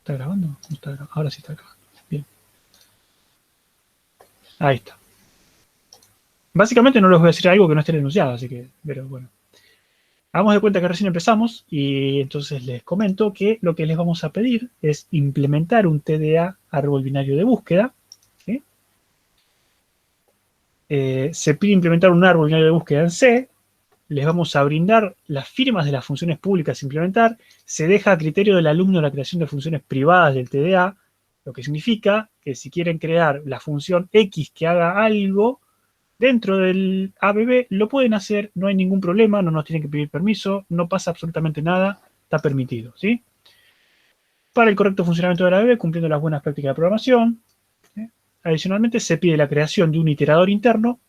¿Está grabando? No está grabando. Ahora sí está grabando. Bien. Ahí está. Básicamente no les voy a decir algo que no esté denunciado, así que, pero bueno. Hagamos de cuenta que recién empezamos y entonces les comento que lo que les vamos a pedir es implementar un TDA árbol binario de búsqueda. ¿Sí? Se pide implementar un árbol binario de búsqueda en C. Les vamos a brindar las firmas de las funciones públicas a implementar. Se deja a criterio del alumno la creación de funciones privadas del TDA, lo que significa que si quieren crear la función X que haga algo, dentro del ABB lo pueden hacer, no hay ningún problema, no nos tienen que pedir permiso, no pasa absolutamente nada, está permitido, ¿sí? Para el correcto funcionamiento del ABB, cumpliendo las buenas prácticas de programación. ¿Sí? Adicionalmente, se pide la creación de un iterador interno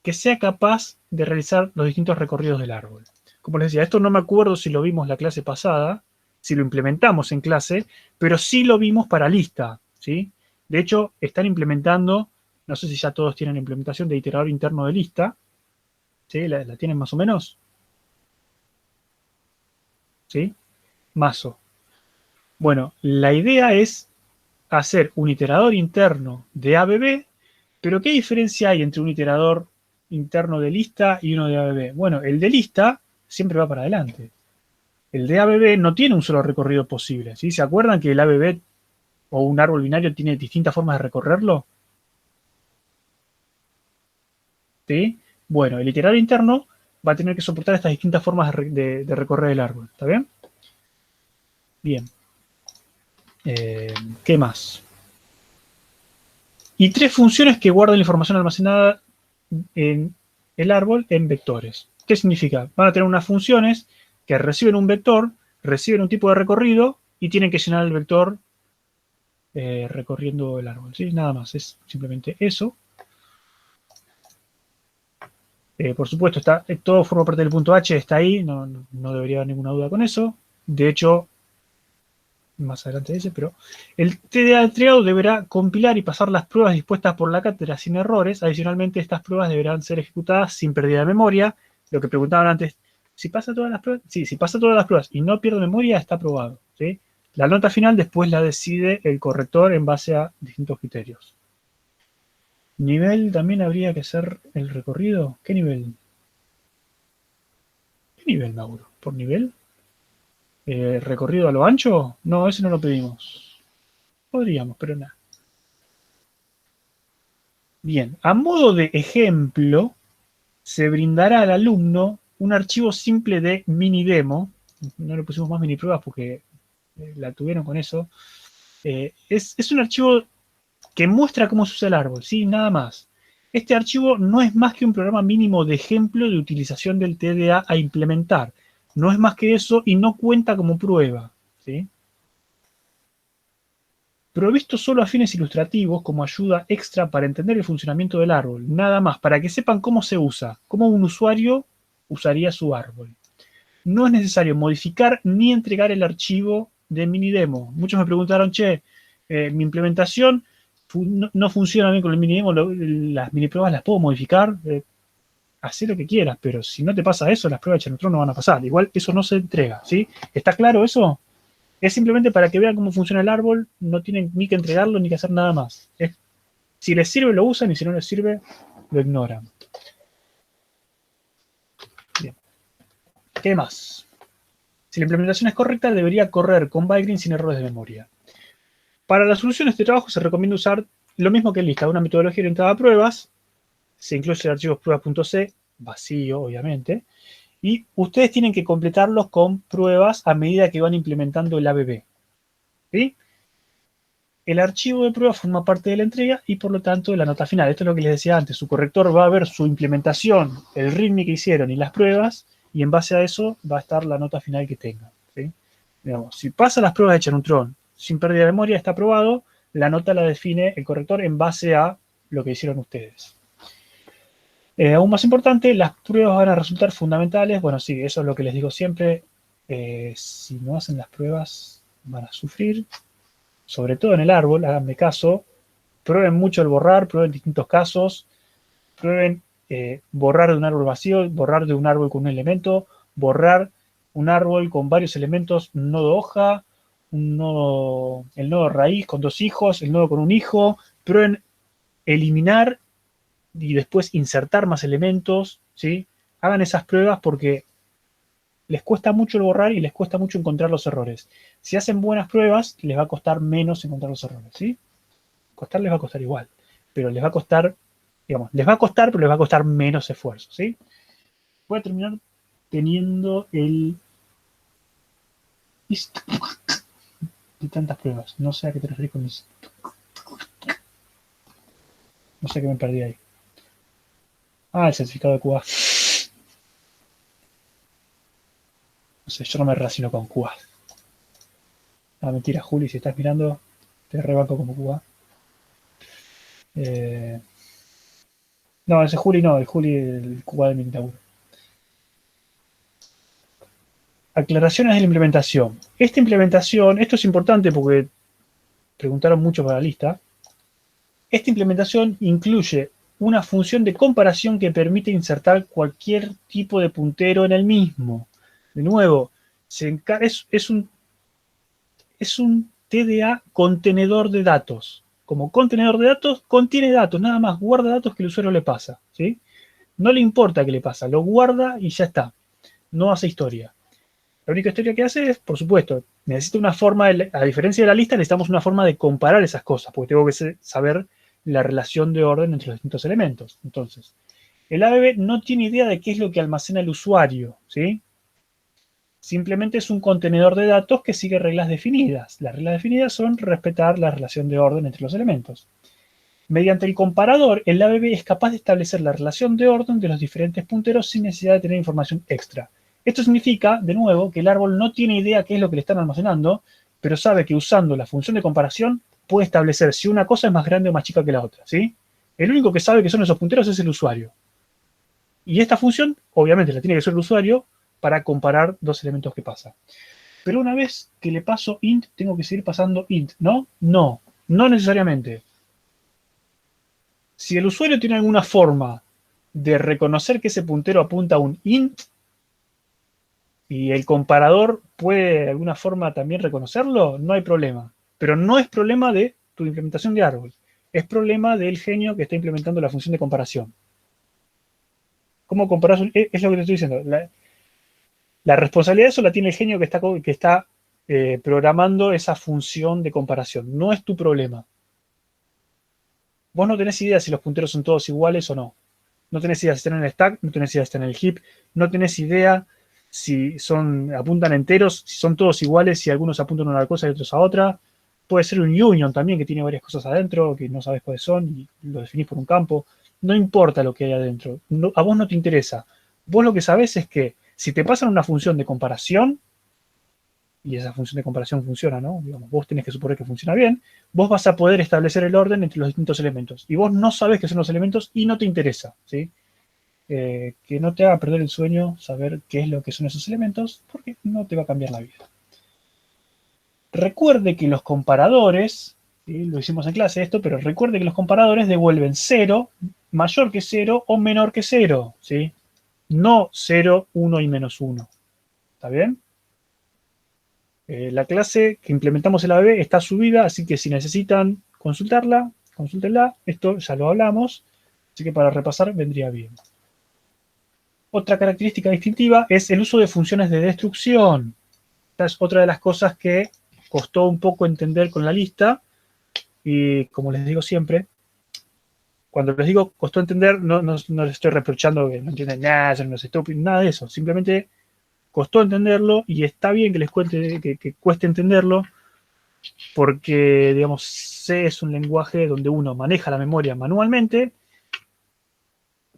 que sea capaz de realizar los distintos recorridos del árbol. Como les decía, esto no me acuerdo si lo vimos la clase pasada, si lo implementamos en clase, pero sí lo vimos para lista, ¿sí? De hecho, están implementando, no sé si ya todos tienen la implementación de iterador interno de lista, ¿sí? ¿La tienen más o menos? ¿Sí? Mazo. Bueno, la idea es hacer un iterador interno de ABB, pero ¿qué diferencia hay entre un iterador interno de lista y uno de ABB? Bueno, el de lista siempre va para adelante. El de ABB no tiene un solo recorrido posible, ¿sí? ¿Se acuerdan que el ABB o un árbol binario tiene distintas formas de recorrerlo? ¿Sí? Bueno, el iterador interno va a tener que soportar estas distintas formas de recorrer el árbol, ¿está bien? Bien. ¿Qué más? Y tres funciones que guardan la información almacenada en el árbol en vectores. ¿Qué significa? Van a tener unas funciones que reciben un vector, reciben un tipo de recorrido y tienen que llenar el vector recorriendo el árbol. ¿Sí? Nada más, es simplemente eso. Por supuesto, todo forma parte del punto H, está ahí, no debería haber ninguna duda con eso. De hecho, más adelante dice, pero el TDA entregado deberá compilar y pasar las pruebas dispuestas por la cátedra sin errores. Adicionalmente, estas pruebas deberán ser ejecutadas sin pérdida de memoria. Lo que preguntaban antes, si pasa todas las pruebas, sí, si pasa todas las pruebas y no pierde memoria, está aprobado. ¿Sí? La nota final después la decide el corrector en base a distintos criterios. Nivel también habría que hacer el recorrido. ¿Qué nivel? ¿Qué nivel, Mauro? ¿Por nivel? ¿Recorrido a lo ancho? No, ese no lo pedimos. Podríamos, pero nada. Bien, a modo de ejemplo, se brindará al alumno un archivo simple de mini demo. No le pusimos más mini pruebas porque la tuvieron con eso. Es un archivo que muestra cómo se usa el árbol, ¿sí? Nada más. Este archivo no es más que un programa mínimo de ejemplo de utilización del TDA a implementar. No es más que eso y no cuenta como prueba, ¿sí? Provisto solo a fines ilustrativos como ayuda extra para entender el funcionamiento del árbol, nada más, para que sepan cómo se usa, cómo un usuario usaría su árbol. No es necesario modificar ni entregar el archivo de minidemo. Muchos me preguntaron, che, mi implementación no funciona bien con el minidemo, las mini pruebas las puedo modificar, haz lo que quieras, pero si no te pasa eso, las pruebas de Neutron no van a pasar. Igual eso no se entrega, ¿sí? ¿Está claro eso? Es simplemente para que vean cómo funciona el árbol, no tienen ni que entregarlo ni que hacer nada más. Si les sirve, lo usan y si no les sirve, lo ignoran. Bien. ¿Qué más? Si la implementación es correcta, debería correr con Bygreen sin errores de memoria. Para la solución de este trabajo se recomienda usar lo mismo que en lista, una metodología orientada a pruebas. Se incluye el archivo pruebas.c, vacío, obviamente. Y ustedes tienen que completarlos con pruebas a medida que van implementando el ABB. ¿Sí? El archivo de prueba forma parte de la entrega y por lo tanto de la nota final. Esto es lo que les decía antes. Su corrector va a ver su implementación, el README que hicieron y las pruebas, y en base a eso va a estar la nota final que tengan. ¿Sí? Digamos, si pasa las pruebas de Neutron sin pérdida de memoria, está aprobado. La nota la define el corrector en base a lo que hicieron ustedes. Aún más importante, las pruebas van a resultar fundamentales. Bueno, sí, eso es lo que les digo siempre. Si no hacen las pruebas, van a sufrir. Sobre todo en el árbol, háganme caso. Prueben mucho el borrar, prueben distintos casos. Prueben borrar de un árbol vacío, borrar de un árbol con un elemento, borrar un árbol con varios elementos, nodo hoja, el nodo raíz con 2 hijos, el nodo con un hijo, prueben eliminar y después insertar más elementos, ¿sí? Hagan esas pruebas porque les cuesta mucho el borrar y les cuesta mucho encontrar los errores. Si hacen buenas pruebas, les va a costar menos encontrar los errores, ¿sí? Costar les va a costar igual, pero les va a costar, digamos, les va a costar, pero les va a costar menos esfuerzo, ¿sí? Voy a terminar teniendo el... de tantas pruebas. No sé a qué te referís con eso. No sé qué me perdí ahí. Ah, el certificado de Cuba. No sé, yo no me relaciono con Cuba. Ah, mentira, Juli, si estás mirando, te rebanco como Cuba. No, ese Juli no, el Juli, el Cuba de Minotauro. Aclaraciones de la implementación. Esta implementación, esto es importante porque preguntaron mucho para la lista. Esta implementación incluye una función de comparación que permite insertar cualquier tipo de puntero en el mismo. De nuevo, es un TDA contenedor de datos. Como contenedor de datos, contiene datos, nada más guarda datos que el usuario le pasa, ¿sí? No le importa qué le pasa, lo guarda y ya está. No hace historia. La única historia que hace es, por supuesto, necesita una forma, a diferencia de la lista, necesitamos una forma de comparar esas cosas, porque tengo que saber la relación de orden entre los distintos elementos. Entonces, el ABB no tiene idea de qué es lo que almacena el usuario, ¿sí? Simplemente es un contenedor de datos que sigue reglas definidas. Las reglas definidas son respetar la relación de orden entre los elementos. Mediante el comparador, el ABB es capaz de establecer la relación de orden de los diferentes punteros sin necesidad de tener información extra. Esto significa, de nuevo, que el árbol no tiene idea qué es lo que le están almacenando, pero sabe que usando la función de comparación puede establecer si una cosa es más grande o más chica que la otra, ¿sí? El único que sabe que son esos punteros es el usuario. Y esta función, obviamente, la tiene que usar el usuario para comparar dos elementos que pasan. Pero una vez que le paso int, tengo que seguir pasando int, ¿no? No, no necesariamente. Si el usuario tiene alguna forma de reconocer que ese puntero apunta a un int y el comparador puede de alguna forma también reconocerlo, no hay problema. Pero no es problema de tu implementación de árbol. Es problema del genio que está implementando la función de comparación. ¿Cómo comparas? Es lo que te estoy diciendo. La responsabilidad de eso la tiene el genio que está programando esa función de comparación. No es tu problema. Vos no tenés idea si los punteros son todos iguales o no. No tenés idea si están en el stack, no tenés idea si están en el heap, no tenés idea si apuntan enteros, si son todos iguales, si algunos apuntan a una cosa y otros a otra. Puede ser un union también que tiene varias cosas adentro que no sabes cuáles son y lo definís por un campo. No importa lo que hay adentro. No, a vos no te interesa. Vos lo que sabés es que si te pasan una función de comparación, y esa función de comparación funciona, ¿no? Digamos, vos tenés que suponer que funciona bien, vos vas a poder establecer el orden entre los distintos elementos. Y vos no sabés qué son los elementos y no te interesa, ¿sí? Que no te haga perder el sueño saber qué es lo que son esos elementos, porque no te va a cambiar la vida. Recuerde que los comparadores, ¿sí? Lo hicimos en clase esto, pero recuerde que los comparadores devuelven 0, mayor que 0 o menor que 0, ¿sí? No 0, 1 y menos 1. ¿Está bien? La clase que implementamos en la ABB está subida, así que si necesitan consultarla, consúltenla. Esto ya lo hablamos, así que para repasar vendría bien. Otra característica distintiva es el uso de funciones de destrucción. Esta es otra de las cosas que costó un poco entender con la lista. Y como les digo siempre, cuando les digo costó entender, no les estoy reprochando que no entienden nada, son unos estúpidos, nada de eso. Simplemente costó entenderlo y está bien que les que cueste entenderlo porque, digamos, C es un lenguaje donde uno maneja la memoria manualmente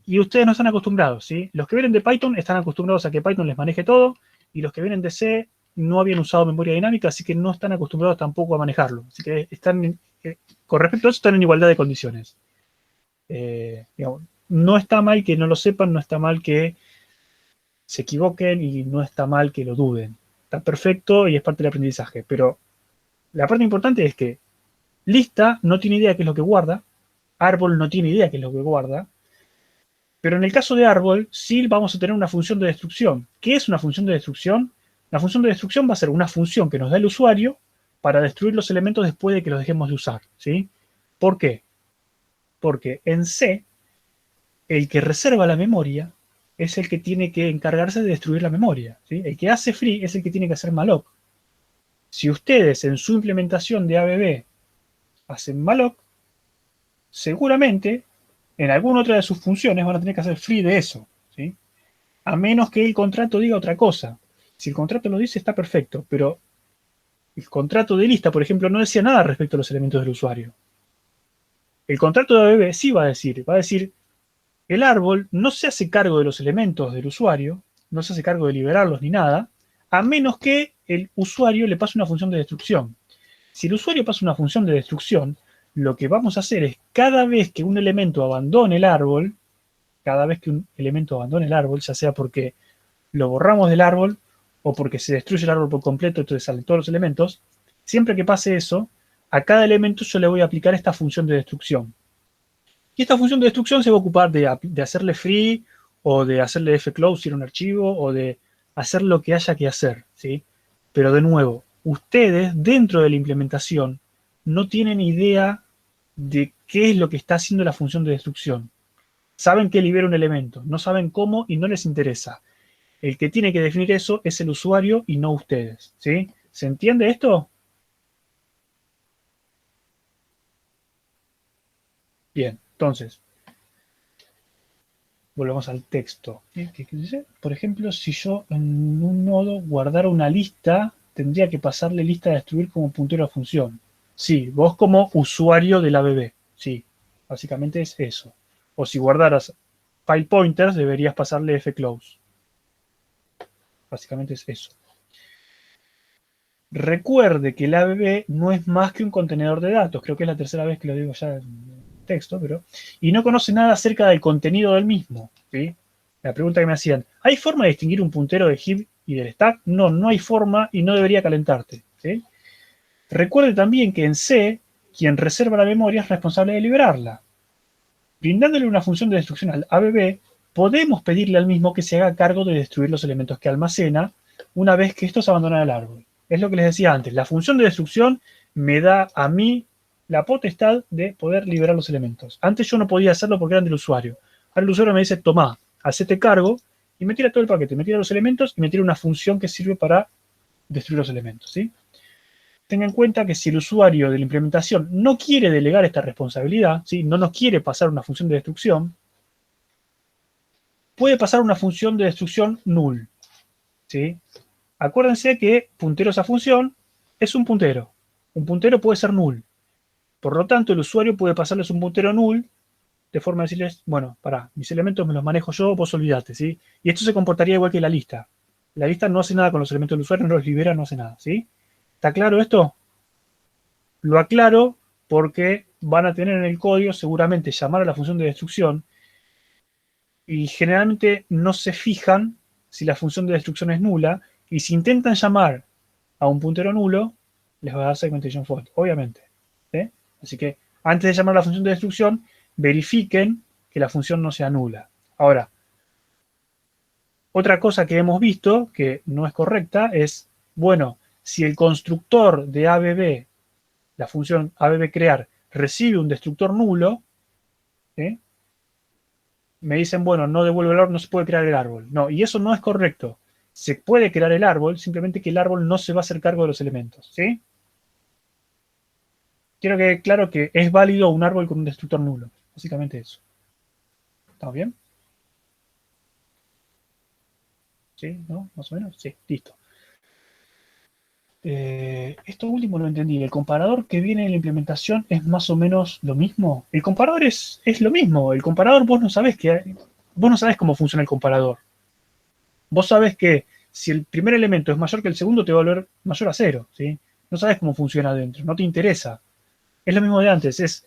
y ustedes no están acostumbrados, ¿sí? Los que vienen de Python están acostumbrados a que Python les maneje todo y los que vienen de C no habían usado memoria dinámica, así que no están acostumbrados tampoco a manejarlo. Así que con respecto a eso están en igualdad de condiciones. Digamos, no está mal que no lo sepan, no está mal que se equivoquen y no está mal que lo duden. Está perfecto y es parte del aprendizaje, pero la parte importante es que lista no tiene idea qué es lo que guarda, árbol no tiene idea qué es lo que guarda, pero en el caso de árbol sí vamos a tener una función de destrucción. ¿Qué es una función de destrucción? La función de destrucción va a ser una función que nos da el usuario para destruir los elementos después de que los dejemos de usar, ¿sí? ¿Por qué? Porque en C, el que reserva la memoria es el que tiene que encargarse de destruir la memoria, ¿sí? El que hace free es el que tiene que hacer malloc. Si ustedes en su implementación de ABB hacen malloc, seguramente en alguna otra de sus funciones van a tener que hacer free de eso, ¿sí? A menos que el contrato diga otra cosa. Si el contrato lo dice, está perfecto, pero el contrato de lista, por ejemplo, no decía nada respecto a los elementos del usuario. El contrato de ABB sí va a decir, el árbol no se hace cargo de los elementos del usuario, no se hace cargo de liberarlos ni nada, a menos que el usuario le pase una función de destrucción. Si el usuario pasa una función de destrucción, lo que vamos a hacer es cada vez que un elemento abandone el árbol, ya sea porque lo borramos del árbol o porque se destruye el árbol por completo, entonces salen todos los elementos, siempre que pase eso, a cada elemento yo le voy a aplicar esta función de destrucción. Y esta función de destrucción se va a ocupar de hacerle free o de hacerle fclose si era un archivo o de hacer lo que haya que hacer, ¿sí? Pero de nuevo, ustedes dentro de la implementación no tienen idea de qué es lo que está haciendo la función de destrucción. Saben que libera un elemento, no saben cómo y no les interesa. El que tiene que definir eso es el usuario y no ustedes, ¿sí? ¿Se entiende esto? Bien, entonces, volvemos al texto. ¿Qué dice? Por ejemplo, si yo en un nodo guardara una lista, tendría que pasarle lista a destruir como puntero a función. Sí, vos como usuario del ABB. Sí, básicamente es eso. O si guardaras file pointers, deberías pasarle fclose. Básicamente es eso. Recuerde que el ABB no es más que un contenedor de datos. Creo que es la tercera vez que lo digo ya en texto, pero... Y no conoce nada acerca del contenido del mismo, ¿sí? La pregunta que me hacían, ¿hay forma de distinguir un puntero del heap y del stack? No, no hay forma y no debería calentarte, ¿sí? Recuerde también que en C, quien reserva la memoria es responsable de liberarla. Brindándole una función de destrucción al ABB, podemos pedirle al mismo que se haga cargo de destruir los elementos que almacena una vez que estos abandonan el árbol. Es lo que les decía antes, la función de destrucción me da a mí la potestad de poder liberar los elementos. Antes yo no podía hacerlo porque eran del usuario. Ahora el usuario me dice, tomá, hacete cargo, y me tira todo el paquete, me tira los elementos y me tira una función que sirve para destruir los elementos, ¿sí? Tenga en cuenta que si el usuario de la implementación no quiere delegar esta responsabilidad, ¿sí? No nos quiere pasar una función de destrucción, puede pasar una función de destrucción null, ¿sí? Acuérdense que puntero a esa función es un puntero. Un puntero puede ser null. Por lo tanto, el usuario puede pasarles un puntero null de forma de decirles, bueno, pará, mis elementos me los manejo yo, vos olvidate, ¿sí? Y esto se comportaría igual que la lista. La lista no hace nada con los elementos del usuario, no los libera, no hace nada, ¿sí? ¿Está claro esto? Lo aclaro porque van a tener en el código seguramente llamar a la función de destrucción y generalmente no se fijan si la función de destrucción es nula y si intentan llamar a un puntero nulo, les va a dar segmentation fault, obviamente. ¿Sí? Así que antes de llamar a la función de destrucción, verifiquen que la función no sea nula. Ahora, otra cosa que hemos visto que no es correcta es, bueno, si el constructor de ABB, la función ABB crear, recibe un destructor nulo, ¿sí? Me dicen, bueno, no devuelve el árbol, no se puede crear el árbol. No, y eso no es correcto. Se puede crear el árbol, simplemente que el árbol no se va a hacer cargo de los elementos, ¿sí? Quiero que quede claro que es válido un árbol con un destructor nulo. Básicamente eso. ¿Estamos bien? ¿Sí? ¿No? ¿Más o menos? Sí, listo. Esto último lo entendí. ¿El comparador que viene en la implementación es más o menos lo mismo? El comparador es lo mismo. El comparador vos no sabés cómo funciona el comparador. Vos sabés que si el primer elemento es mayor que el segundo, te va a volver mayor a cero, ¿sí? No sabés cómo funciona adentro, no te interesa. Es lo mismo de antes,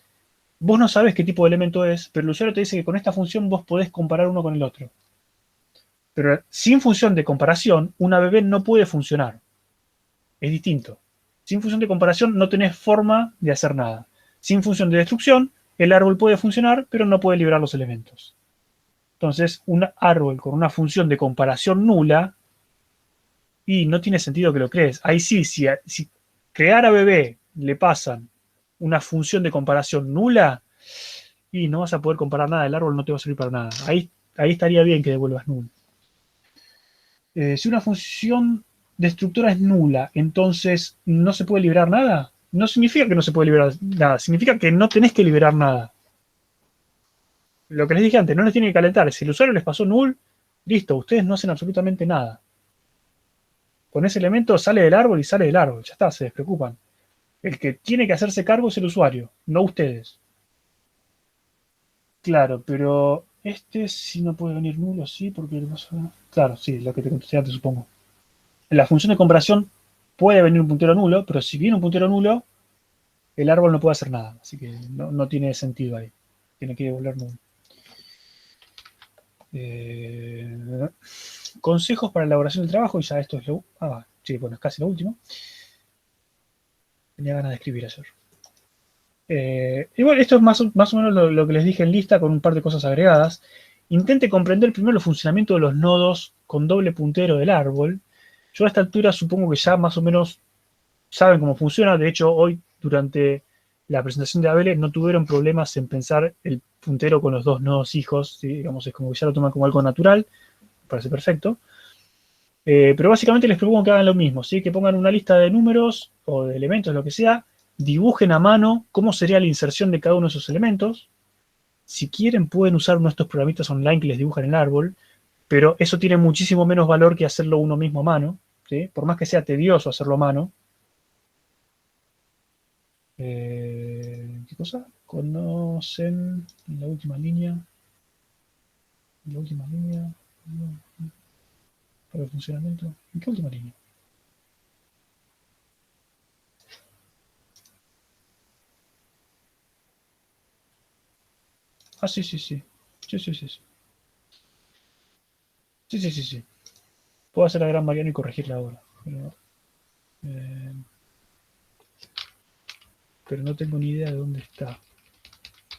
vos no sabés qué tipo de elemento es, pero el usuario te dice que con esta función vos podés comparar uno con el otro. Pero sin función de comparación, una ABB no puede funcionar. Es distinto. Sin función de comparación no tenés forma de hacer nada. Sin función de destrucción, el árbol puede funcionar, pero no puede liberar los elementos. Entonces, un árbol con una función de comparación nula, y no tiene sentido que lo crees. Ahí sí, crear a bebé le pasan una función de comparación nula y no vas a poder comparar nada, el árbol no te va a servir para nada. Ahí estaría bien que devuelvas nulo. Si una función destructora es nula, entonces no se puede liberar nada. No significa que no se puede liberar nada, significa que no tenés que liberar nada. Lo que les dije antes, no les tiene que calentar. Si el usuario les pasó null, listo, ustedes no hacen absolutamente nada. Con ese elemento sale del árbol y sale del árbol. Ya está, se despreocupan. El que tiene que hacerse cargo es el usuario, no ustedes. Claro, pero este sí no puede venir nulo, sí, porque... Claro, sí, lo que te contesté antes, supongo. En la función de comparación puede venir un puntero nulo, pero si viene un puntero nulo, el árbol no puede hacer nada. Así que no tiene sentido ahí. Tiene que devolver nulo. Consejos para la elaboración del trabajo, y ya esto es lo... sí, bueno, es casi lo último. Tenía ganas de escribir ayer. Y bueno, esto es más o menos lo que les dije en lista con un par de cosas agregadas. Intente comprender primero el funcionamiento de los nodos con doble puntero del árbol. Yo a esta altura supongo que ya más o menos saben cómo funciona. De hecho, hoy durante la presentación de Abele no tuvieron problemas en pensar el puntero con los dos nodos hijos. ¿Sí? Digamos, es como que ya lo toman como algo natural. Me parece perfecto. Pero básicamente les propongo que hagan lo mismo, ¿sí? Que pongan una lista de números o de elementos, lo que sea, dibujen a mano cómo sería la inserción de cada uno de esos elementos. Si quieren pueden usar uno de estos programitas online que les dibujan el árbol, pero eso tiene muchísimo menos valor que hacerlo uno mismo a mano, ¿sí? Por más que sea tedioso hacerlo a mano. ¿Qué cosa? Conocen en la última línea. En la última línea. Para el funcionamiento. ¿En qué última línea? Ah, sí, sí, sí. Sí, sí, sí, sí. Sí, sí, sí, sí. Puedo hacer la gran Mariano y corregirla ahora. Eh, pero no tengo ni idea de dónde está.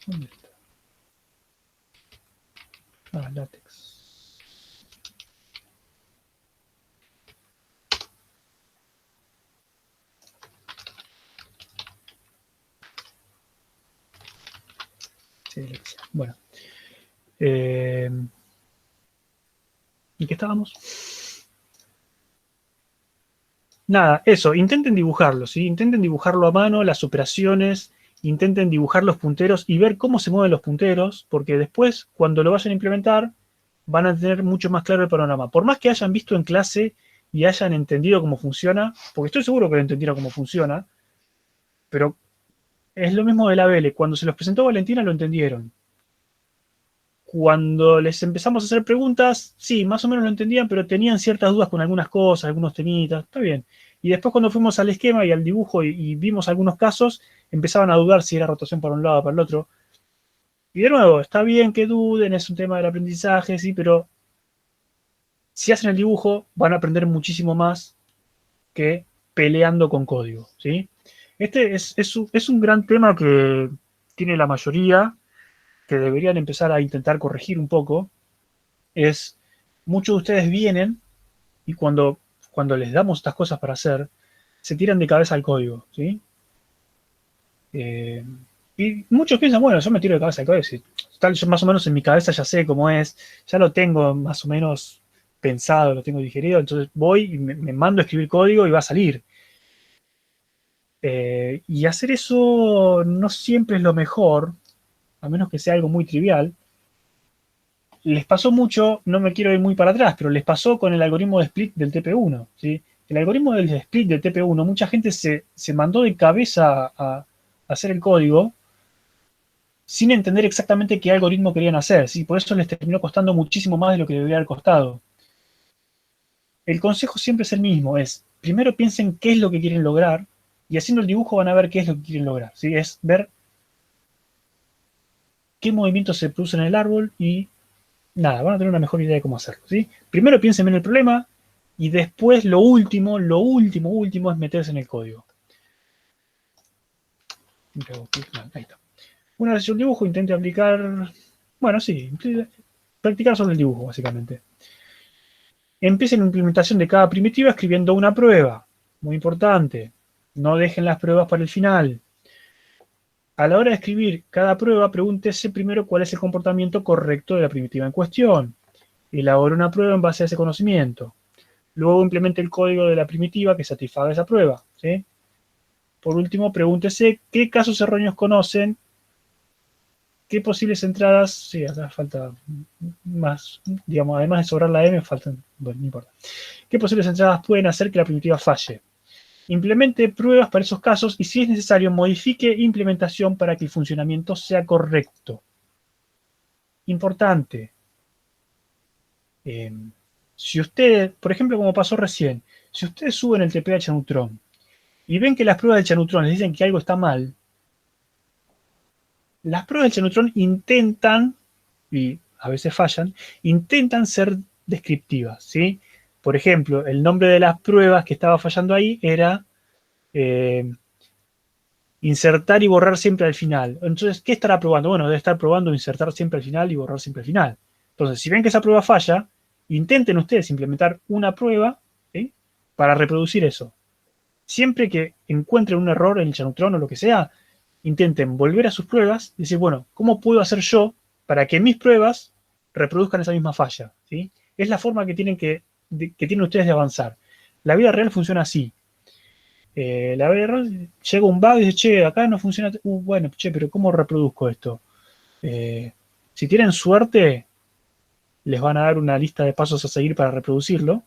¿Dónde está? Ah, látex. Sí, látex. Bueno. ¿Y qué estábamos? Nada, eso, intenten dibujarlo, ¿sí? Intenten dibujarlo a mano, las operaciones, intenten dibujar los punteros y ver cómo se mueven los punteros, porque después, cuando lo vayan a implementar, van a tener mucho más claro el panorama. Por más que hayan visto en clase y hayan entendido cómo funciona, porque estoy seguro que lo entendieron cómo funciona, pero es lo mismo de la Vele. Cuando se los presentó Valentina lo entendieron. Cuando les empezamos a hacer preguntas, sí, más o menos lo entendían, pero tenían ciertas dudas con algunas cosas, algunos temitas, está bien. Y después cuando fuimos al esquema y al dibujo y vimos algunos casos, empezaban a dudar si era rotación para un lado o para el otro. Y de nuevo, está bien que duden, es un tema del aprendizaje, sí, pero si hacen el dibujo van a aprender muchísimo más que peleando con código, ¿sí? Este es un gran tema que tiene la mayoría, que deberían empezar a intentar corregir un poco, es muchos de ustedes vienen y cuando les damos estas cosas para hacer, se tiran de cabeza al código, ¿sí? Eh, y muchos piensan, bueno, yo me tiro de cabeza al código, si, tal, yo más o menos en mi cabeza ya sé cómo es, ya lo tengo más o menos pensado, lo tengo digerido, entonces voy y me mando a escribir código y va a salir. Y hacer eso no siempre es lo mejor, a menos que sea algo muy trivial. Les pasó mucho, no me quiero ir muy para atrás, pero les pasó con el algoritmo de split del TP1, ¿sí? El algoritmo del split del TP1, mucha gente se mandó de cabeza a hacer el código sin entender exactamente qué algoritmo querían hacer, ¿sí? Por eso les terminó costando muchísimo más de lo que debería haber costado. El consejo siempre es el mismo, es primero piensen qué es lo que quieren lograr y haciendo el dibujo van a ver qué es lo que quieren lograr, ¿sí? Es ver qué movimientos se producen en el árbol y nada, van a tener una mejor idea de cómo hacerlo, ¿sí? Primero piensen en el problema y después lo último es meterse en el código. Ahí está. Una vez hecho el dibujo, intente aplicar, bueno, sí, practicar sobre el dibujo, básicamente. Empiecen la implementación de cada primitiva escribiendo una prueba, muy importante. No dejen las pruebas para el final. A la hora de escribir cada prueba, pregúntese primero cuál es el comportamiento correcto de la primitiva en cuestión. Elabore una prueba en base a ese conocimiento. Luego implemente el código de la primitiva que satisfaga esa prueba, ¿sí? Por último, pregúntese qué casos erróneos conocen, qué posibles entradas, sí, acá falta más, digamos, además de sobrar la M, faltan, bueno, no importa. ¿Qué posibles entradas pueden hacer que la primitiva falle? Implemente pruebas para esos casos y, si es necesario, modifique implementación para que el funcionamiento sea correcto. Importante. Si ustedes, por ejemplo, como pasó recién, si ustedes suben el TP a Chanutron y ven que las pruebas del Chanutron les dicen que algo está mal, las pruebas del Chanutron intentan, y a veces fallan, intentan ser descriptivas, ¿sí? Por ejemplo, el nombre de las pruebas que estaba fallando ahí era insertar y borrar siempre al final. Entonces, ¿qué estará probando? Bueno, debe estar probando insertar siempre al final y borrar siempre al final. Entonces, si ven que esa prueba falla, intenten ustedes implementar una prueba, ¿sí?, para reproducir eso. Siempre que encuentren un error en el Chanutron o lo que sea, intenten volver a sus pruebas y decir, bueno, ¿cómo puedo hacer yo para que mis pruebas reproduzcan esa misma falla? ¿Sí? Es la forma que tienen ustedes de avanzar. La vida real funciona así. La vida real llega un bug y dice, che, acá no funciona. Bueno, che, pero ¿cómo reproduzco esto? Si tienen suerte, les van a dar una lista de pasos a seguir para reproducirlo.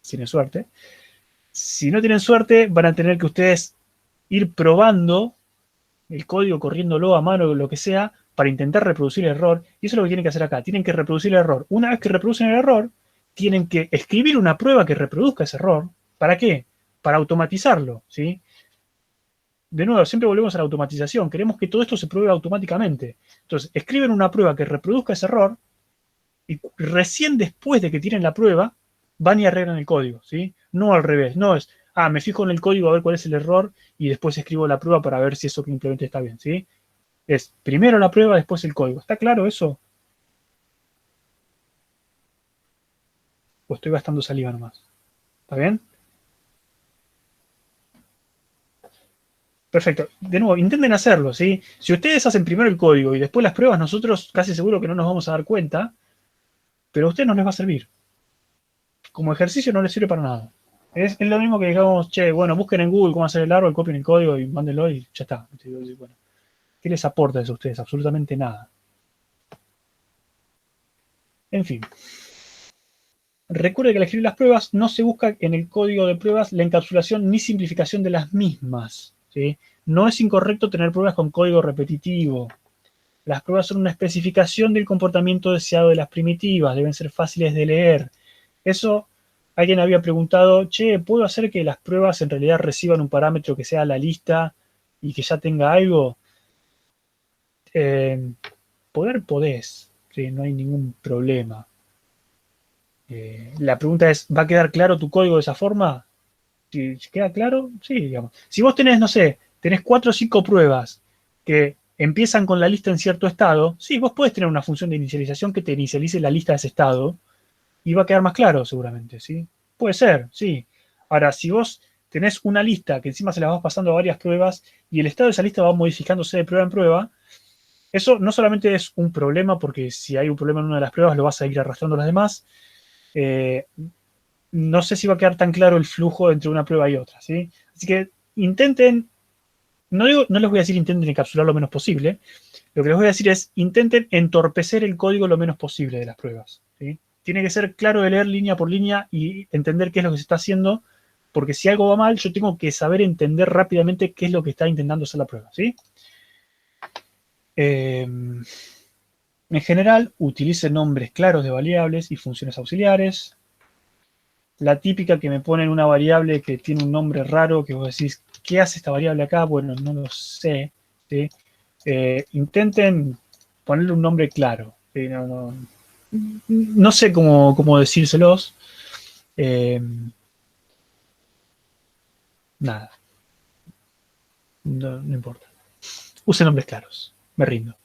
Si tienen suerte. Si no tienen suerte, van a tener que ustedes ir probando el código, corriéndolo a mano o lo que sea, para intentar reproducir el error. Y eso es lo que tienen que hacer acá. Tienen que reproducir el error. Una vez que reproducen el error, tienen que escribir una prueba que reproduzca ese error. ¿Para qué? Para automatizarlo, ¿sí? De nuevo, siempre volvemos a la automatización. Queremos que todo esto se pruebe automáticamente. Entonces, escriben una prueba que reproduzca ese error y recién después de que tienen la prueba, van y arreglan el código, ¿sí? No al revés. No es, me fijo en el código a ver cuál es el error y después escribo la prueba para ver si eso que implementé está bien, ¿sí? Es primero la prueba, después el código. ¿Está claro eso? ¿O estoy gastando saliva nomás? ¿Está bien? Perfecto. De nuevo, intenten hacerlo, ¿sí? Si ustedes hacen primero el código y después las pruebas, nosotros casi seguro que no nos vamos a dar cuenta, pero a ustedes no les va a servir. Como ejercicio no les sirve para nada. Es lo mismo que digamos, che, bueno, busquen en Google cómo hacer el árbol, copien el código y mándenlo y ya está. Bueno, ¿qué les aporta eso a ustedes? Absolutamente nada. En fin. Recuerde que al escribir las pruebas no se busca en el código de pruebas la encapsulación ni simplificación de las mismas, ¿sí? No es incorrecto tener pruebas con código repetitivo. Las pruebas son una especificación del comportamiento deseado de las primitivas, deben ser fáciles de leer. Eso, alguien había preguntado, che, ¿puedo hacer que las pruebas en realidad reciban un parámetro que sea la lista y que ya tenga algo? Podés, ¿sí? No hay ningún problema. La pregunta es, ¿va a quedar claro tu código de esa forma? Si queda claro, sí, digamos. Si vos tenés, no sé, tenés 4 o 5 pruebas que empiezan con la lista en cierto estado, sí, vos podés tener una función de inicialización que te inicialice la lista de ese estado y va a quedar más claro seguramente, ¿sí? Puede ser, sí. Ahora, si vos tenés una lista que encima se la vas pasando a varias pruebas y el estado de esa lista va modificándose de prueba en prueba, eso no solamente es un problema, porque si hay un problema en una de las pruebas lo vas a ir arrastrando a las demás, eh, no sé si va a quedar tan claro el flujo entre una prueba y otra, ¿sí? Así que intenten, no les voy a decir intenten encapsular lo menos posible, lo que les voy a decir es intenten entorpecer el código lo menos posible de las pruebas, ¿sí? Tiene que ser claro de leer línea por línea y entender qué es lo que se está haciendo, porque si algo va mal, yo tengo que saber entender rápidamente qué es lo que está intentando hacer la prueba, ¿sí? En general, utilice nombres claros de variables y funciones auxiliares. La típica que me ponen una variable que tiene un nombre raro, que vos decís, ¿qué hace esta variable acá? Bueno, no lo sé, ¿sí? Intenten ponerle un nombre claro, ¿sí? No sé cómo decírselos. Eh, nada, no importa. Use nombres claros, me rindo.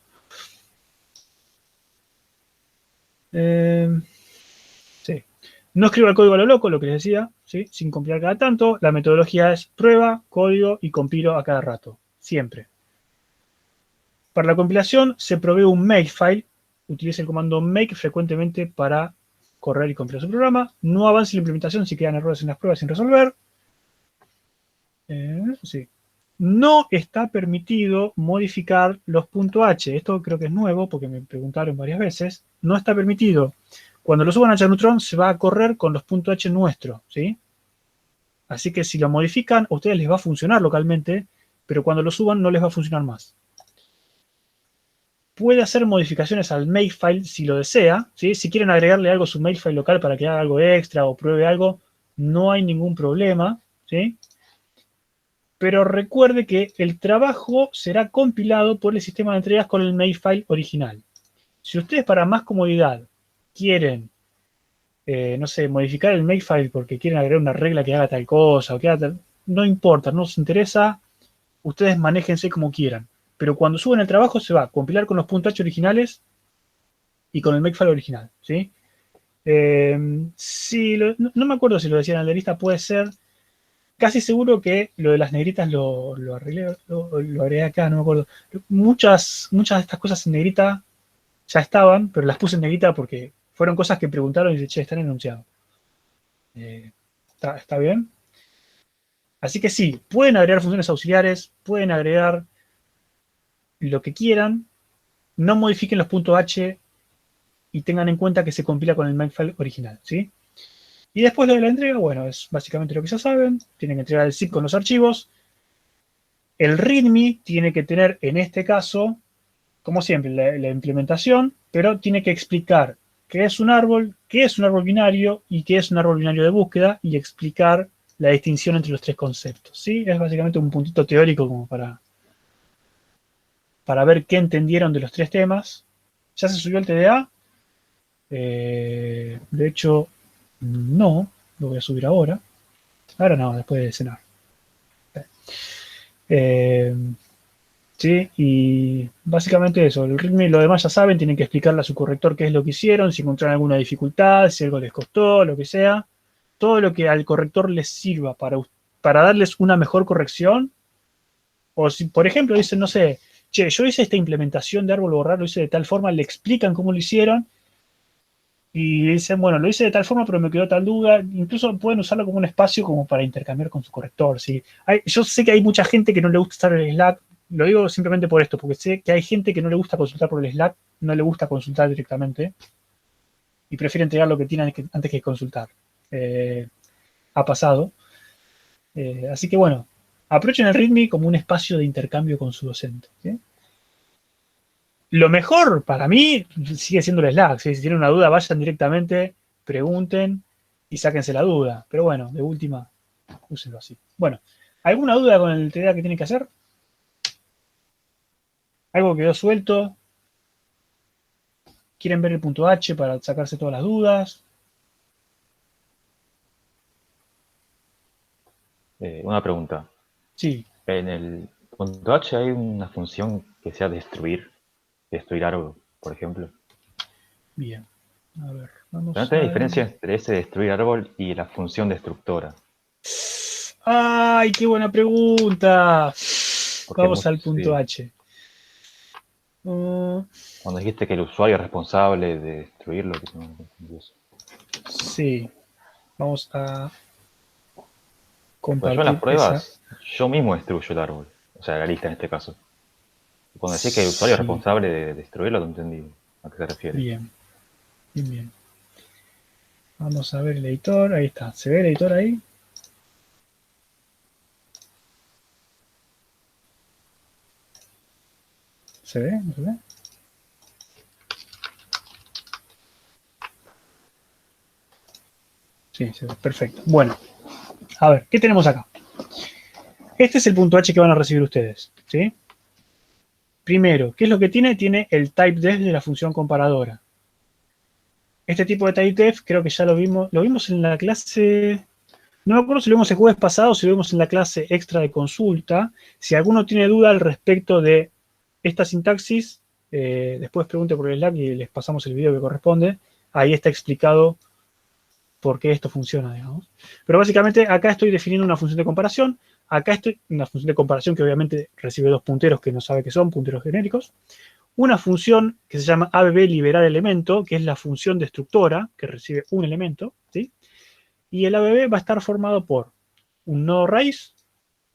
Sí. No escriba el código a lo loco, lo que les decía, ¿sí? Sin compilar cada tanto. La metodología es prueba, código y compilo a cada rato, siempre. Para la compilación se provee un makefile. Utilice el comando make frecuentemente para correr y compilar su programa. No avance la implementación si quedan errores en las pruebas sin resolver. Sí. No está permitido modificar los .h. Esto creo que es nuevo porque me preguntaron varias veces. No está permitido. Cuando lo suban a Neutron se va a correr con los .h nuestros, ¿sí? Así que si lo modifican, a ustedes les va a funcionar localmente, pero cuando lo suban no les va a funcionar más. Puede hacer modificaciones al makefile si lo desea, ¿sí? Si quieren agregarle algo a su makefile local para que haga algo extra o pruebe algo, no hay ningún problema, ¿sí? Pero recuerde que el trabajo será compilado por el sistema de entregas con el makefile original. Si ustedes para más comodidad quieren, no sé, modificar el makefile porque quieren agregar una regla que haga tal cosa o que haga tal, no importa, no os interesa, ustedes manéjense como quieran. Pero cuando suben el trabajo se va a compilar con los .h originales y con el makefile original, ¿sí? Sí, no me acuerdo si lo decían en la lista, puede ser. Casi seguro que lo de las negritas lo arreglé, lo agregué acá, no me acuerdo. Muchas de estas cosas en negrita ya estaban, pero las puse en negrita porque fueron cosas que preguntaron y dije, che, están enunciados. ¿Está bien? Así que sí, pueden agregar funciones auxiliares, pueden agregar lo que quieran, no modifiquen los .h y tengan en cuenta que se compila con el makefile original, ¿sí? Y después lo de la entrega, bueno, es básicamente lo que ya saben. Tienen que entregar el zip con los archivos. El README tiene que tener, en este caso, como siempre, la implementación, pero tiene que explicar qué es un árbol binario y qué es un árbol binario de búsqueda y explicar la distinción entre los tres conceptos, ¿sí? Es básicamente un puntito teórico como para ver qué entendieron de los tres temas. ¿Ya se subió el TDA? De hecho, no, lo voy a subir ahora. Ahora no, después de cenar. Eh, sí, y básicamente eso, el README y lo demás ya saben, tienen que explicarle a su corrector qué es lo que hicieron, si encontraron alguna dificultad, si algo les costó, lo que sea. Todo lo que al corrector les sirva para darles una mejor corrección. O si, por ejemplo, dicen, no sé, che, yo hice esta implementación de árbol borrar, lo hice de tal forma, le explican cómo lo hicieron y dicen, bueno, lo hice de tal forma, pero me quedó tal duda. Incluso pueden usarlo como un espacio como para intercambiar con su corrector. ¿Sí? Yo sé que hay mucha gente que no le gusta estar en el Slack. Lo digo simplemente por esto, porque sé que hay gente que no le gusta consultar por el Slack, no le gusta consultar directamente y prefiere entregar lo que tiene antes que consultar. Ha pasado. Así que bueno, aprovechen el README como un espacio de intercambio con su docente. ¿Sí? Lo mejor para mí sigue siendo el Slack. ¿Sí? Si tienen una duda, vayan directamente, pregunten y sáquense la duda. Pero bueno, de última, úsenlo así. Bueno, ¿alguna duda con el TDA que tienen que hacer? ¿Algo quedó suelto? ¿Quieren ver el punto H para sacarse todas las dudas? Una pregunta. Sí. En el punto H hay una función que sea destruir árbol, por ejemplo. Bien. A ver, ¿No vamos hay a... diferencia entre ese destruir árbol y la función destructora? ¡Ay, qué buena pregunta! Porque Vamos al punto sí, H. Uh, cuando dijiste que el usuario es responsable de destruirlo, que no entendí eso. sí. Vamos a Pues yo en las compartir esa. pruebas, yo mismo destruyo el árbol. O sea, la lista en este caso. Cuando decís que el usuario es Sí. responsable de destruirlo, no entendí a qué se refiere. Bien. Bien, bien. Vamos a ver el editor. Ahí está. ¿Se ve el editor ahí? ¿Se ve? ¿No se ve? Sí, se ve. Perfecto. Bueno, a ver, ¿qué tenemos acá? Este es el punto H que van a recibir ustedes, ¿sí? Primero, ¿qué es lo que tiene? Tiene el typedef de la función comparadora. Este tipo de typedef creo que ya lo vimos en la clase, no me acuerdo si lo vimos el jueves pasado o si lo vimos en la clase extra de consulta. Si alguno tiene duda al respecto de esta sintaxis, después pregunte por el Slack y les pasamos el video que corresponde. Ahí está explicado por qué esto funciona, digamos. Pero básicamente acá estoy definiendo una función de comparación. Acá estoy una función de comparación que obviamente recibe dos punteros que no sabe qué son, punteros genéricos. Una función que se llama ABB liberar elemento, que es la función destructora, que recibe un elemento, ¿sí? Y el ABB va a estar formado por un nodo raíz,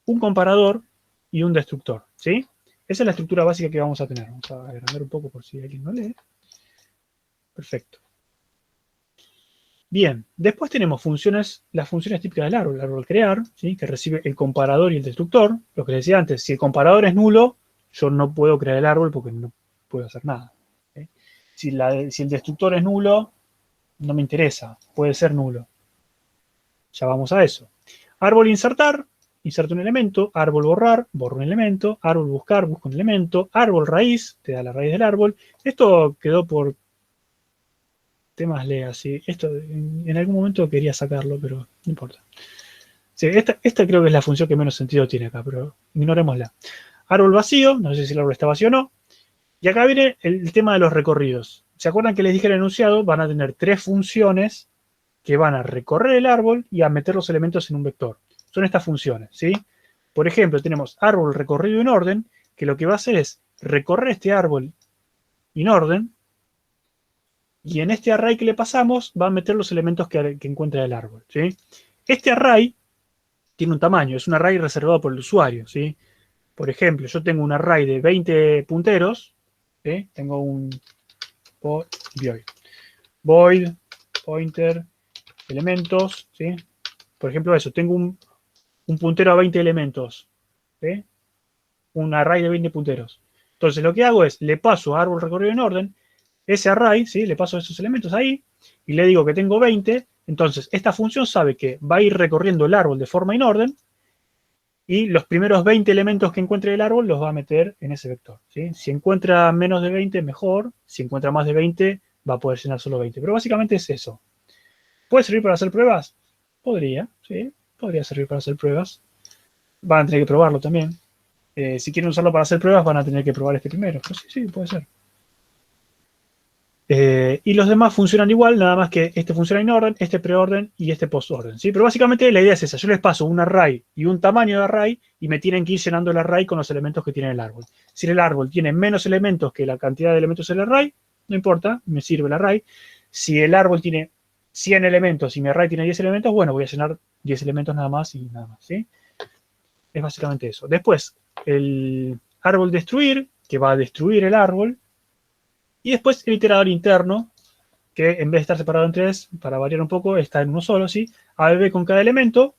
un comparador y un destructor, ¿sí? Esa es la estructura básica que vamos a tener. Vamos a agrandar un poco por si alguien no lee. Perfecto. Bien, después tenemos funciones, las funciones típicas del árbol, el árbol crear, ¿sí? Que recibe el comparador y el destructor. Lo que les decía antes, si el comparador es nulo, yo no puedo crear el árbol porque no puedo hacer nada. ¿Sí? Si el destructor es nulo, no me interesa, puede ser nulo. Ya vamos a eso. Árbol insertar, inserta un elemento. Árbol borrar, borro un elemento. Árbol buscar, busco un elemento. Árbol raíz, te da la raíz del árbol. Esto quedó por temas legacy. Esto en algún momento quería sacarlo, pero no importa. Sí, esta creo que es la función que menos sentido tiene acá, pero ignorémosla. Árbol vacío, no sé si el árbol está vacío o no. Y acá viene el tema de los recorridos. ¿Se acuerdan que les dije el enunciado? Van a tener tres funciones que van a recorrer el árbol y a meter los elementos en un vector. Son estas funciones, ¿sí? Por ejemplo, tenemos árbol recorrido en orden, que lo que va a hacer es recorrer este árbol en orden, y en este array que le pasamos va a meter los elementos que encuentra el árbol, ¿sí? Este array tiene un tamaño, es un array reservado por el usuario, ¿sí? Por ejemplo, yo tengo un array de 20 punteros, ¿sí? Tengo un void, pointer, elementos, ¿sí? Por ejemplo, eso, tengo un puntero a 20 elementos, ¿sí? Un array de 20 punteros. Entonces, lo que hago es, le paso a árbol recorrido en orden, ese array, ¿sí? Le paso esos elementos ahí, y le digo que tengo 20, entonces esta función sabe que va a ir recorriendo el árbol de forma in orden, y los primeros 20 elementos que encuentre el árbol los va a meter en ese vector, ¿sí? Si encuentra menos de 20, mejor. Si encuentra más de 20, va a poder llenar solo 20. Pero básicamente es eso. ¿Puede servir para hacer pruebas? Podría, sí. Podría servir para hacer pruebas. Van a tener que probarlo también. Si quieren usarlo para hacer pruebas, van a tener que probar este primero. Pero sí, puede ser. Y los demás funcionan igual, nada más que este funciona en orden, este preorden y este postorden, ¿sí? Pero básicamente la idea es esa. Yo les paso un array y un tamaño de array y me tienen que ir llenando el array con los elementos que tiene el árbol. Si el árbol tiene menos elementos que la cantidad de elementos del array, no importa, me sirve el array. Si el árbol tiene 100 elementos y mi array tiene 10 elementos, bueno, voy a llenar 10 elementos nada más y nada más, ¿sí? Es básicamente eso. Después, el árbol destruir, que va a destruir el árbol. Y después el iterador interno, que en vez de estar separado en tres, para variar un poco, está en uno solo, ¿sí? ABB con cada elemento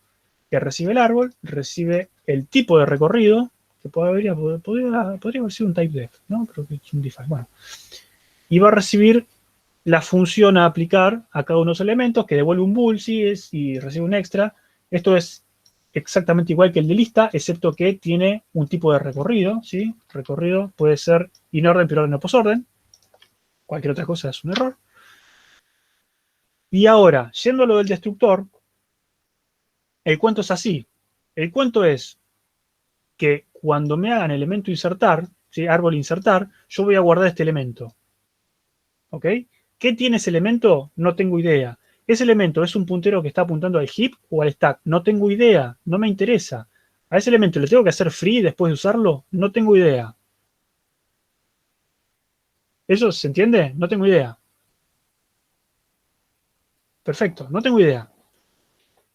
que recibe el árbol, recibe el tipo de recorrido, que podría haber sido un typedef, ¿no? Creo que es un define, bueno. Y va a recibir la función a aplicar a cada uno de los elementos, que devuelve un bool, ¿sí? Y recibe un extra. Esto es exactamente igual que el de lista, excepto que tiene un tipo de recorrido, ¿sí? Recorrido puede ser in orden, preorden o posorden. Cualquier otra cosa es un error. Y ahora, yendo a lo del destructor, el cuento es así. El cuento es que cuando me hagan elemento insertar, ¿sí? Árbol insertar, yo voy a guardar este elemento. ¿Ok? ¿Qué tiene ese elemento? No tengo idea. ¿Ese elemento es un puntero que está apuntando al heap o al stack? No tengo idea. No me interesa. ¿A ese elemento le tengo que hacer free después de usarlo? No tengo idea. ¿Eso se entiende? No tengo idea. Perfecto, no tengo idea.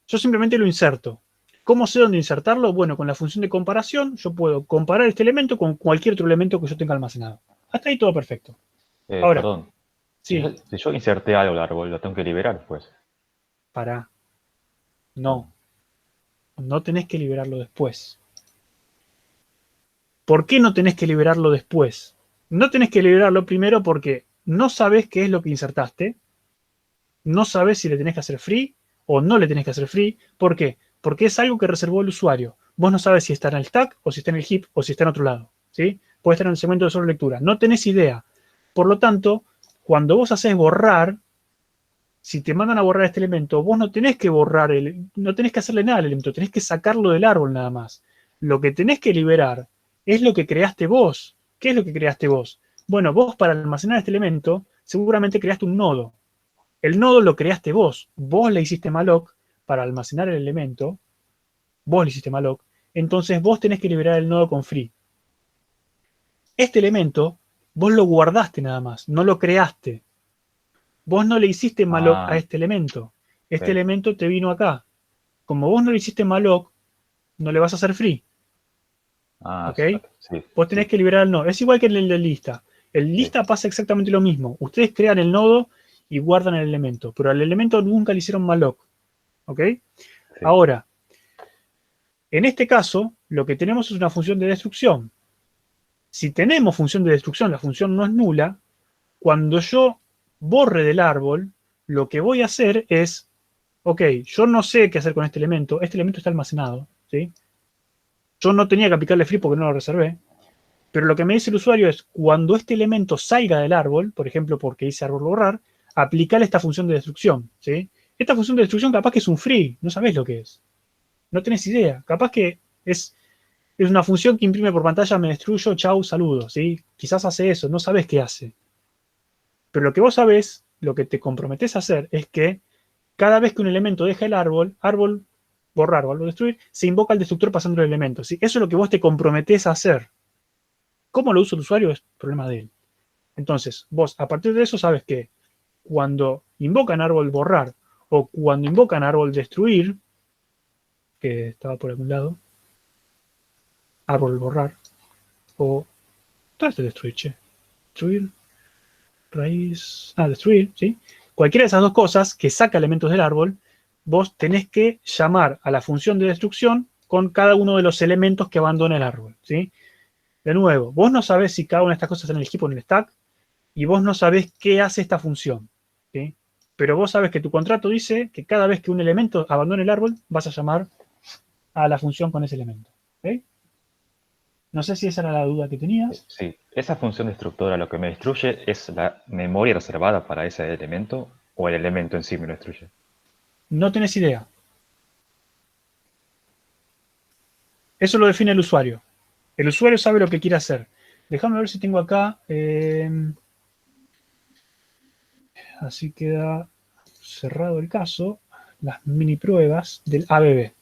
Yo simplemente lo inserto. ¿Cómo sé dónde insertarlo? Bueno, con la función de comparación yo puedo comparar este elemento con cualquier otro elemento que yo tenga almacenado. Hasta ahí todo perfecto. Ahora, Perdón. sí, Si yo inserté algo al árbol, lo tengo que liberar, pues. pará. No, no tenés que liberarlo después. ¿Por qué no tenés que liberarlo después? No tenés que liberarlo primero porque no sabés qué es lo que insertaste, no sabés si le tenés que hacer free o no le tenés que hacer free. ¿Por qué? Porque es algo que reservó el usuario. Vos no sabes si está en el stack o si está en el heap o si está en otro lado, ¿sí? Puede estar en el segmento de solo lectura. No tenés idea. Por lo tanto, cuando vos haces borrar, si te mandan a borrar este elemento, vos no tenés que borrar, no tenés que hacerle nada al elemento, tenés que sacarlo del árbol nada más. Lo que tenés que liberar es lo que creaste vos. ¿Qué es lo que creaste vos? Bueno, vos para almacenar este elemento seguramente creaste un nodo. El nodo lo creaste vos. Vos le hiciste malloc para almacenar el elemento. Vos le hiciste malloc. Entonces vos tenés que liberar el nodo con free. Este elemento, vos lo guardaste nada más. No lo creaste. Vos no le hiciste malloc a este elemento. Este elemento te vino acá. Como vos no le hiciste malloc, no le vas a hacer free. ¿Ok? Sí, vos tenés que liberar el nodo. Es igual que en el de lista. El lista pasa exactamente lo mismo. Ustedes crean el nodo y guardan el elemento. Pero al elemento nunca le hicieron malloc. ¿Ok? Sí. Ahora, en este caso, lo que tenemos es una función de destrucción. Si tenemos función de destrucción, la función no es nula, cuando yo borre del árbol, lo que voy a hacer es, ok, yo no sé qué hacer con este elemento está almacenado, ¿sí? Yo no tenía que aplicarle free porque no lo reservé, pero lo que me dice el usuario es, cuando este elemento salga del árbol, por ejemplo, porque hice árbol borrar, aplicarle esta función de destrucción, ¿sí? Esta función de destrucción capaz que es un free, no sabés lo que es. No tenés idea, capaz que es una función que imprime por pantalla, me destruyo, chau, saludo, ¿sí? Quizás hace eso, no sabés qué hace. Pero lo que vos sabés, lo que te comprometés a hacer es que cada vez que un elemento deja el árbol, borrar o árbol destruir, se invoca el destructor pasando el elemento, ¿sí? Eso es lo que vos te comprometés a hacer. ¿Cómo lo usa el usuario? Es problema de él. Entonces, vos a partir de eso sabes que cuando invocan árbol borrar o cuando invocan árbol destruir, que estaba por algún lado, árbol borrar, o ¿dónde está destruir, che? Destruir, raíz, destruir, ¿sí? Cualquiera de esas dos cosas que saca elementos del árbol, vos tenés que llamar a la función de destrucción con cada uno de los elementos que abandona el árbol, ¿sí? De nuevo, vos no sabés si cada una de estas cosas está en el heap o en el stack, y vos no sabés qué hace esta función, ¿sí? Pero vos sabés que tu contrato dice que cada vez que un elemento abandone el árbol, vas a llamar a la función con ese elemento, ¿ok? No sé si esa era la duda que tenías. Sí, esa función destructora lo que me destruye es la memoria reservada para ese elemento o el elemento en sí me lo destruye. No tenés idea. Eso lo define el usuario. El usuario sabe lo que quiere hacer. Déjame ver si tengo acá. Así queda cerrado el caso. Las mini pruebas del ABB.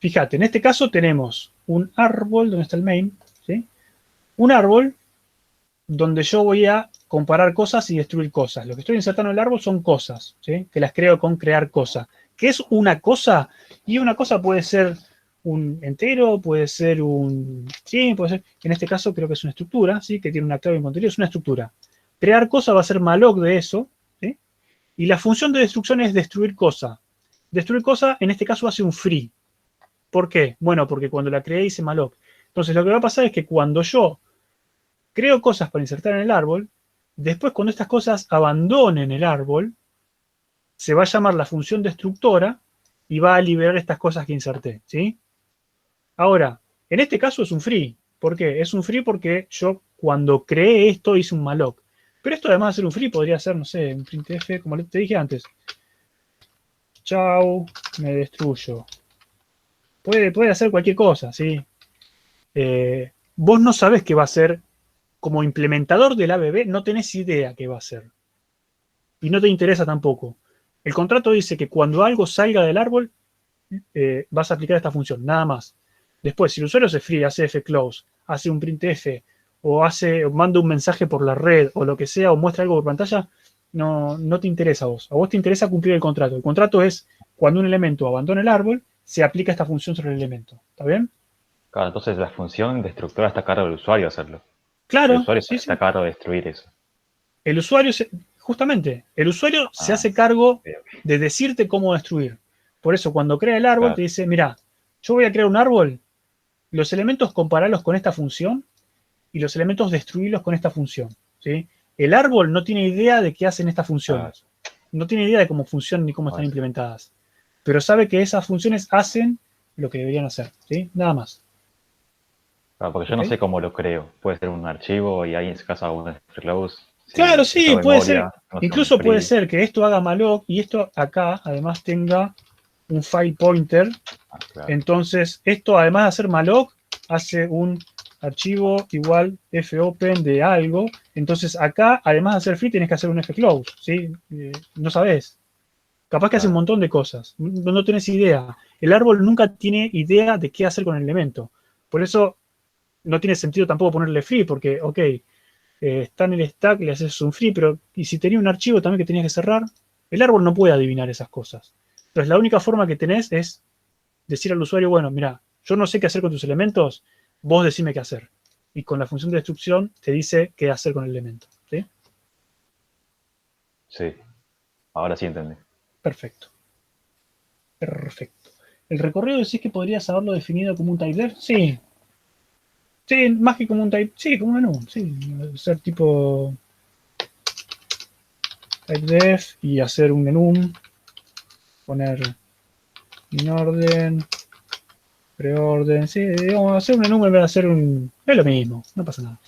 Fíjate, en este caso tenemos un árbol, donde está el main, ¿sí? Un árbol donde yo voy a comparar cosas y destruir cosas. Lo que estoy insertando en el árbol son cosas, ¿sí? Que las creo con crear cosa. ¿Qué es una cosa? Y una cosa puede ser un entero, puede ser un string, puede ser, en este caso creo que es una estructura, ¿sí? Que tiene una clave en contenido, es una estructura. Crear cosa va a ser malloc de eso, ¿sí? Y la función de destrucción es destruir cosa. Destruir cosa, en este caso, hace un free. ¿Por qué? Bueno, porque cuando la creé hice malloc. Entonces lo que va a pasar es que cuando yo creo cosas para insertar en el árbol, después cuando estas cosas abandonen el árbol, se va a llamar la función destructora y va a liberar estas cosas que inserté, ¿sí? Ahora, en este caso es un free. ¿Por qué? Es un free porque yo cuando creé esto hice un malloc. Pero esto además de ser un free podría ser, no sé, un printf, como te dije antes. Chau, me destruyo. Puede hacer cualquier cosa, ¿sí? Vos no sabés qué va a hacer. Como implementador del ABB no tenés idea qué va a hacer. Y no te interesa tampoco. El contrato dice que cuando algo salga del árbol, vas a aplicar esta función, nada más. Después, si el usuario se free, hace fclose, hace un printf, o manda un mensaje por la red, o lo que sea, o muestra algo por pantalla, no te interesa a vos. A vos te interesa cumplir el contrato. El contrato es, cuando un elemento abandona el árbol, se aplica esta función sobre el elemento. ¿Está bien? Claro, entonces la función destructora está a cargo del usuario hacerlo. Claro, El usuario sí, está sí. a cargo de destruir eso. El usuario, justamente, el usuario se hace cargo de decirte cómo destruir. Por eso, cuando crea el árbol, te dice, mira, yo voy a crear un árbol, los elementos comparalos con esta función y los elementos destruirlos con esta función, ¿sí? El árbol no tiene idea de qué hacen estas funciones. No tiene idea de cómo funcionan ni cómo están implementadas. Pero sabe que esas funciones hacen lo que deberían hacer, ¿sí? Nada más. Claro, porque yo no sé cómo lo creo. Puede ser un archivo y ahí en su caso hago un close. Claro, sí, puede ser. Incluso puede ser que esto haga malloc y esto acá además tenga un file pointer. Entonces, esto además de hacer malloc, hace un archivo igual fopen de algo. Entonces acá, además de hacer free, tienes que hacer un fclose, ¿sí? No sabes. Capaz que hace un montón de cosas. No tenés idea. El árbol nunca tiene idea de qué hacer con el elemento. Por eso no tiene sentido tampoco ponerle free, porque, ok, está en el stack, le haces un free, pero y si tenía un archivo también que tenías que cerrar, el árbol no puede adivinar esas cosas. Entonces la única forma que tenés es decir al usuario, bueno, mira, yo no sé qué hacer con tus elementos, vos decime qué hacer. Y con la función de destrucción te dice qué hacer con el elemento. ¿Sí? Sí, ahora sí entendí. Perfecto. Perfecto. ¿El recorrido decís que podrías haberlo definido como un typedef? Sí. Sí, más que como un type. Sí, como un enum. Sí. Ser tipo typedef y hacer un enum. Poner inorden, preorden. Sí, digamos, hacer un enum en vez de hacer un. Es lo mismo, no pasa nada.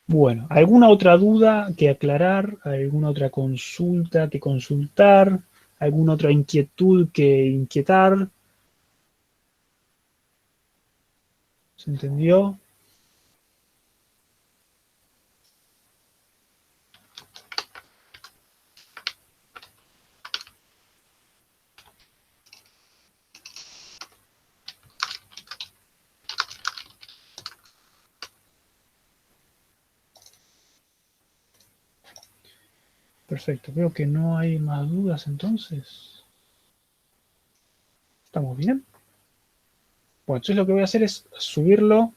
Bueno, ¿alguna otra duda que aclarar? ¿Alguna otra consulta que consultar? ¿Alguna otra inquietud que inquietar? ¿Se entendió? Perfecto, veo que no hay más dudas entonces. ¿Estamos bien? Bueno, entonces lo que voy a hacer es subirlo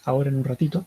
ahora en un ratito.